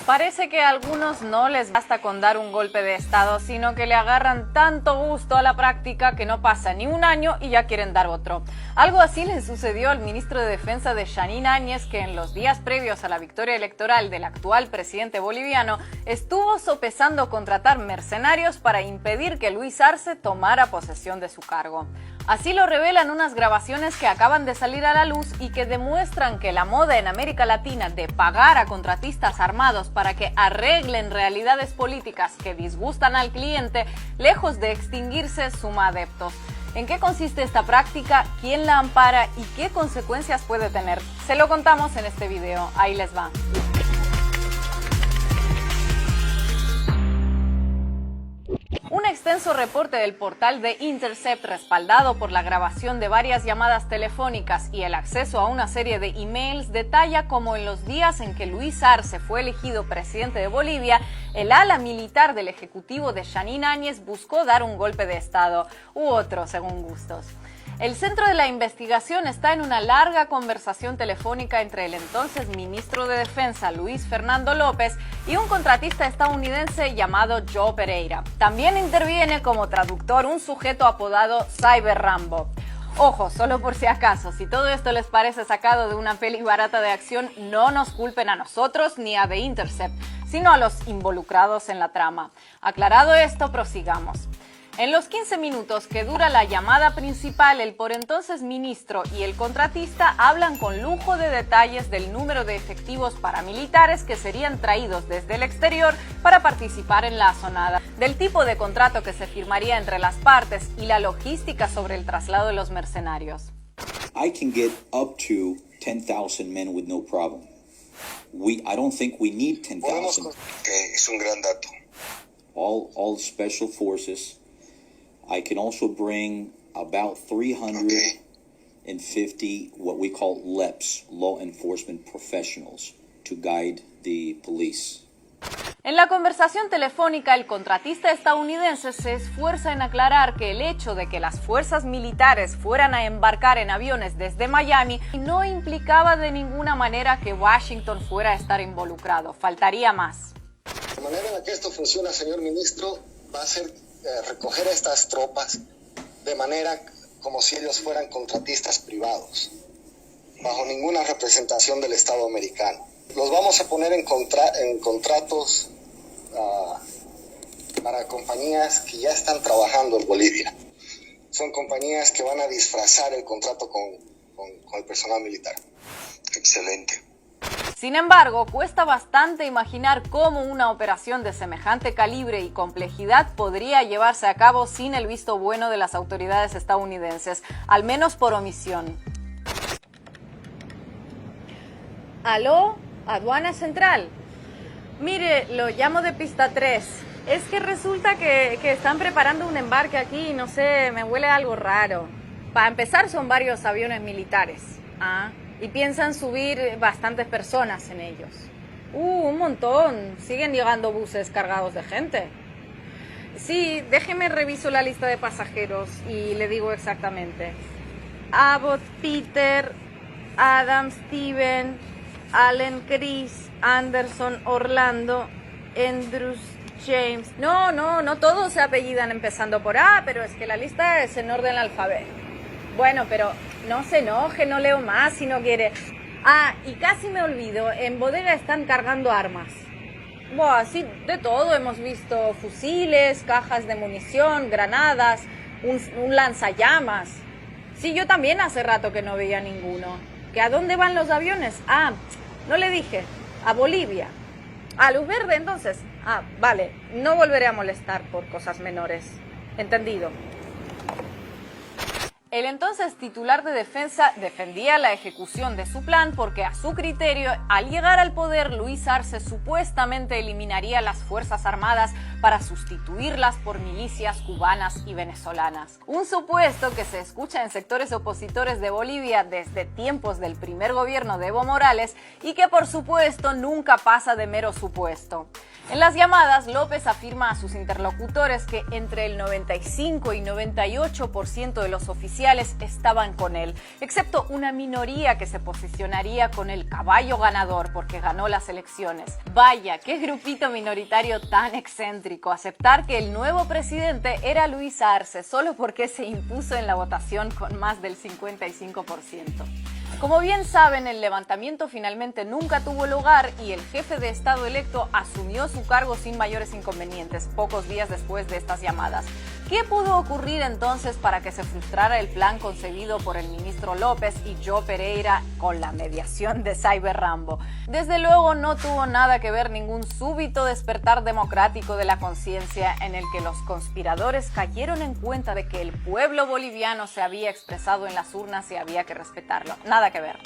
Parece que a algunos no les basta con dar un golpe de estado, sino que le agarran tanto gusto a la práctica que no pasa ni un año y ya quieren dar otro. Algo así le sucedió al ministro de Defensa de Jeanine Áñez, que en los días previos a la victoria electoral del actual presidente boliviano estuvo sopesando contratar mercenarios para impedir que Luis Arce tomara posesión de su cargo. Así lo revelan unas grabaciones que acaban de salir a la luz y que demuestran que la moda en América Latina de pagar a contratistas armados para que arreglen realidades políticas que disgustan al cliente, lejos de extinguirse, suma adeptos. ¿En qué consiste esta práctica? ¿Quién la ampara? ¿Y qué consecuencias puede tener? Se lo contamos en este video. Ahí les va. Un extenso reporte del portal The Intercept, respaldado por la grabación de varias llamadas telefónicas y el acceso a una serie de emails, detalla cómo en los días en que Luis Arce fue elegido presidente de Bolivia, el ala militar del ejecutivo de Jeanine Áñez buscó dar un golpe de estado, u otro, según gustos. El centro de la investigación está en una larga conversación telefónica entre el entonces ministro de Defensa, Luis Fernando López, y un contratista estadounidense llamado Joe Pereira. También interviene como traductor un sujeto apodado Cyber Rambo. Ojo, solo por si acaso, si todo esto les parece sacado de una peli barata de acción, no nos culpen a nosotros ni a The Intercept, sino a los involucrados en la trama. Aclarado esto, prosigamos. En los 15 minutos que dura la llamada principal, el por entonces ministro y el contratista hablan con lujo de detalles del número de efectivos paramilitares que serían traídos desde el exterior para participar en la asonada, del tipo de contrato que se firmaría entre las partes y la logística sobre el traslado de los mercenarios. I can get up to 10,000 men with no problem. I don't think we need 10,000. Es un gran dato. All special forces. I can also bring about 350 what we call LEPs, law enforcement professionals, to guide the police. En la conversación telefónica, el contratista estadounidense se esfuerza en aclarar que el hecho de que las fuerzas militares fueran a embarcar en aviones desde Miami no implicaba de ninguna manera que Washington fuera a estar involucrado. Faltaría más. La manera en la que esto funciona, señor ministro, va a ser recoger a estas tropas de manera como si ellos fueran contratistas privados, bajo ninguna representación del Estado americano. Los vamos a poner en contratos para compañías que ya están trabajando en Bolivia. Son compañías que van a disfrazar el contrato con el personal militar. Excelente. Sin embargo, cuesta bastante imaginar cómo una operación de semejante calibre y complejidad podría llevarse a cabo sin el visto bueno de las autoridades estadounidenses, al menos por omisión. ¿Aló? ¿Aduana Central? Mire, lo llamo de pista 3. Es que resulta que están preparando un embarque aquí y no sé, me huele algo raro. Para empezar, son varios aviones militares. Y piensan subir bastantes personas en ellos. Un montón. Siguen llegando buses cargados de gente. Sí, déjeme reviso la lista de pasajeros y le digo exactamente. Abbott, Peter, Adam, Steven, Allen, Chris, Anderson, Orlando, Andrews, James. No todos se apellidan empezando por A, pero es que la lista es en orden alfabético. Bueno, pero no se enoje, no leo más si no quiere. Y casi me olvido, en bodega están cargando armas. Buah, sí, de todo hemos visto: fusiles, cajas de munición, granadas, un lanzallamas. Sí, yo también hace rato que no veía ninguno. ¿Que a dónde van los aviones? No le dije, a Bolivia. ¿A luz verde entonces? Vale, no volveré a molestar por cosas menores. Entendido. El entonces titular de Defensa defendía la ejecución de su plan porque, a su criterio, al llegar al poder, Luis Arce supuestamente eliminaría las Fuerzas Armadas para sustituirlas por milicias cubanas y venezolanas. Un supuesto que se escucha en sectores opositores de Bolivia desde tiempos del primer gobierno de Evo Morales y que, por supuesto, nunca pasa de mero supuesto. En las llamadas, López afirma a sus interlocutores que entre el 95 y 98% de los oficiales estaban con él, excepto una minoría que se posicionaría con el caballo ganador porque ganó las elecciones. Vaya, qué grupito minoritario tan excéntrico, aceptar que el nuevo presidente era Luis Arce solo porque se impuso en la votación con más del 55%. Como bien saben, el levantamiento finalmente nunca tuvo lugar y el jefe de Estado electo asumió su cargo sin mayores inconvenientes, pocos días después de estas llamadas. ¿Qué pudo ocurrir entonces para que se frustrara el plan concebido por el ministro López y Joe Pereira con la mediación de Cyber Rambo? Desde luego no tuvo nada que ver ningún súbito despertar democrático de la conciencia en el que los conspiradores cayeron en cuenta de que el pueblo boliviano se había expresado en las urnas y había que respetarlo. Nada que ver.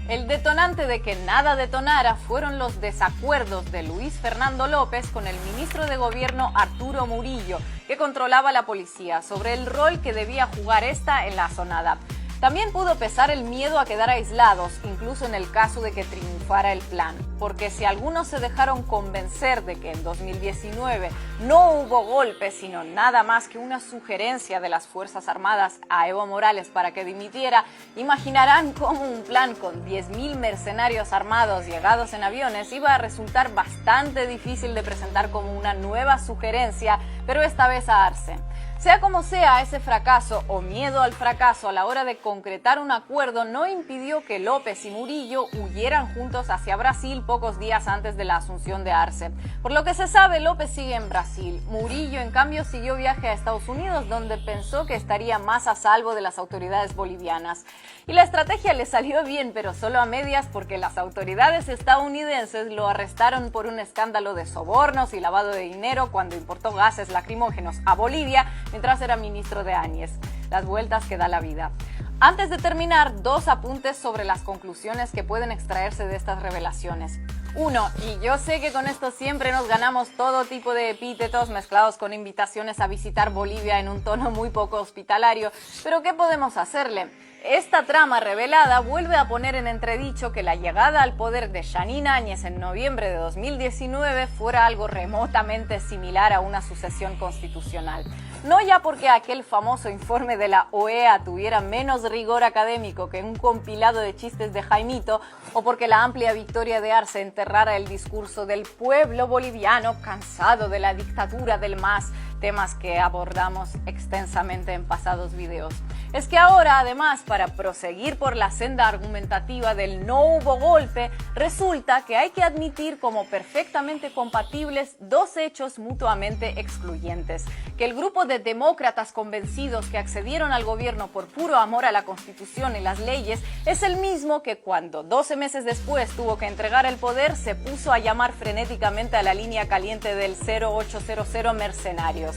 El detonante de que nada detonara fueron los desacuerdos de Luis Fernando López con el ministro de Gobierno Arturo Murillo, que controlaba la policía, sobre el rol que debía jugar esta en la zonada. También pudo pesar el miedo a quedar aislados, incluso en el caso de que triunfara el plan, porque si algunos se dejaron convencer de que en 2019 no hubo golpe, sino nada más que una sugerencia de las Fuerzas Armadas a Evo Morales para que dimitiera, imaginarán cómo un plan con 10.000 mercenarios armados llegados en aviones iba a resultar bastante difícil de presentar como una nueva sugerencia, pero esta vez a Arce. Sea como sea, ese fracaso o miedo al fracaso a la hora de concretar un acuerdo no impidió que López y Murillo huyeran juntos hacia Brasil pocos días antes de la asunción de Arce. Por lo que se sabe, López sigue en Brasil. Murillo, en cambio, siguió viaje a Estados Unidos, donde pensó que estaría más a salvo de las autoridades bolivianas. Y la estrategia le salió bien, pero solo a medias, porque las autoridades estadounidenses lo arrestaron por un escándalo de sobornos y lavado de dinero cuando importó gases lacrimógenos a Bolivia mientras era ministro de Áñez. Las vueltas que da la vida. Antes de terminar, dos apuntes sobre las conclusiones que pueden extraerse de estas revelaciones. Uno, y yo sé que con esto siempre nos ganamos todo tipo de epítetos mezclados con invitaciones a visitar Bolivia en un tono muy poco hospitalario, pero ¿qué podemos hacerle? Esta trama revelada vuelve a poner en entredicho que la llegada al poder de Jeanine Áñez en noviembre de 2019 fuera algo remotamente similar a una sucesión constitucional. No ya porque aquel famoso informe de la OEA tuviera menos rigor académico que un compilado de chistes de Jaimito, o porque la amplia victoria de Arce enterrara el discurso del pueblo boliviano cansado de la dictadura del MAS, temas que abordamos extensamente en pasados videos. Es que ahora, además, para proseguir por la senda argumentativa del no hubo golpe, resulta que hay que admitir como perfectamente compatibles dos hechos mutuamente excluyentes: que el grupo de demócratas convencidos que accedieron al gobierno por puro amor a la Constitución y las leyes es el mismo que cuando 12 meses después tuvo que entregar el poder se puso a llamar frenéticamente a la línea caliente del 0800 mercenarios.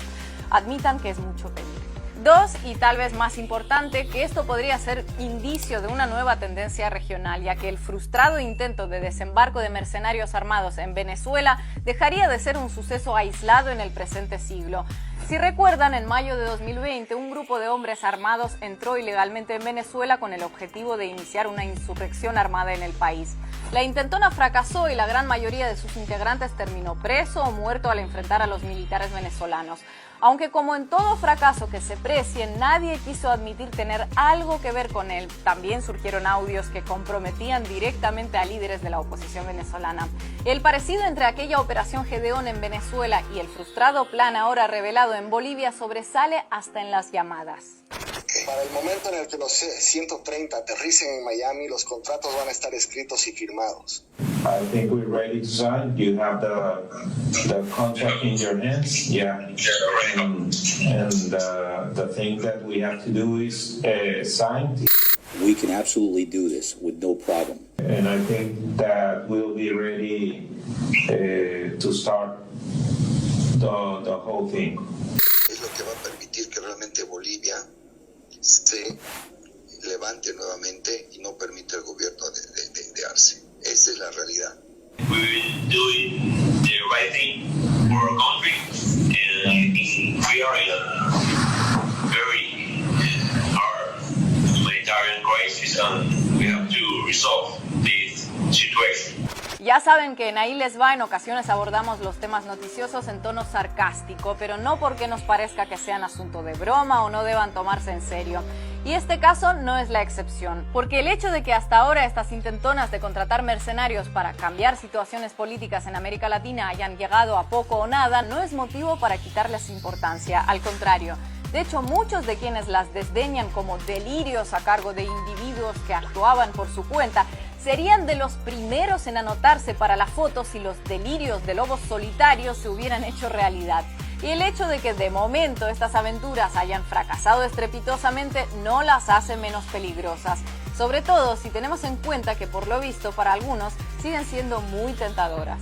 Admitan que es mucho pedir. Dos, y tal vez más importante, que esto podría ser indicio de una nueva tendencia regional, ya que el frustrado intento de desembarco de mercenarios armados en Venezuela dejaría de ser un suceso aislado en el presente siglo. Si recuerdan, en mayo de 2020, un grupo de hombres armados entró ilegalmente en Venezuela con el objetivo de iniciar una insurrección armada en el país. La intentona fracasó y la gran mayoría de sus integrantes terminó preso o muerto al enfrentar a los militares venezolanos. Aunque como en todo fracaso que se precie, nadie quiso admitir tener algo que ver con él, también surgieron audios que comprometían directamente a líderes de la oposición venezolana. El parecido entre aquella operación Gedeón en Venezuela y el frustrado plan ahora revelado en Bolivia sobresale hasta en las llamadas. Para el momento en el que los 130 aterricen en Miami, los contratos van a estar escritos y firmados. I think we're ready to sign. You have the contract in your hands, yeah. And the thing that we have to do is sign. We can absolutely do this with no problem. And I think that we'll be ready to start the whole thing. Es lo que va a permitir que realmente Bolivia se levante nuevamente y no permita el gobierno de Arce. Esa es la realidad. We will do the right thing for our country, and we are in a very hard humanitarian crisis, and we have to resolve this situation. Ya saben que en Ahí Les Va en ocasiones abordamos los temas noticiosos en tono sarcástico, pero no porque nos parezca que sean asunto de broma o no deban tomarse en serio. Y este caso no es la excepción, porque el hecho de que hasta ahora estas intentonas de contratar mercenarios para cambiar situaciones políticas en América Latina hayan llegado a poco o nada no es motivo para quitarles importancia, al contrario. De hecho, muchos de quienes las desdeñan como delirios a cargo de individuos que actuaban por su cuenta serían de los primeros en anotarse para la foto si los delirios de lobos solitarios se hubieran hecho realidad. Y el hecho de que de momento estas aventuras hayan fracasado estrepitosamente no las hace menos peligrosas, sobre todo si tenemos en cuenta que por lo visto para algunos siguen siendo muy tentadoras.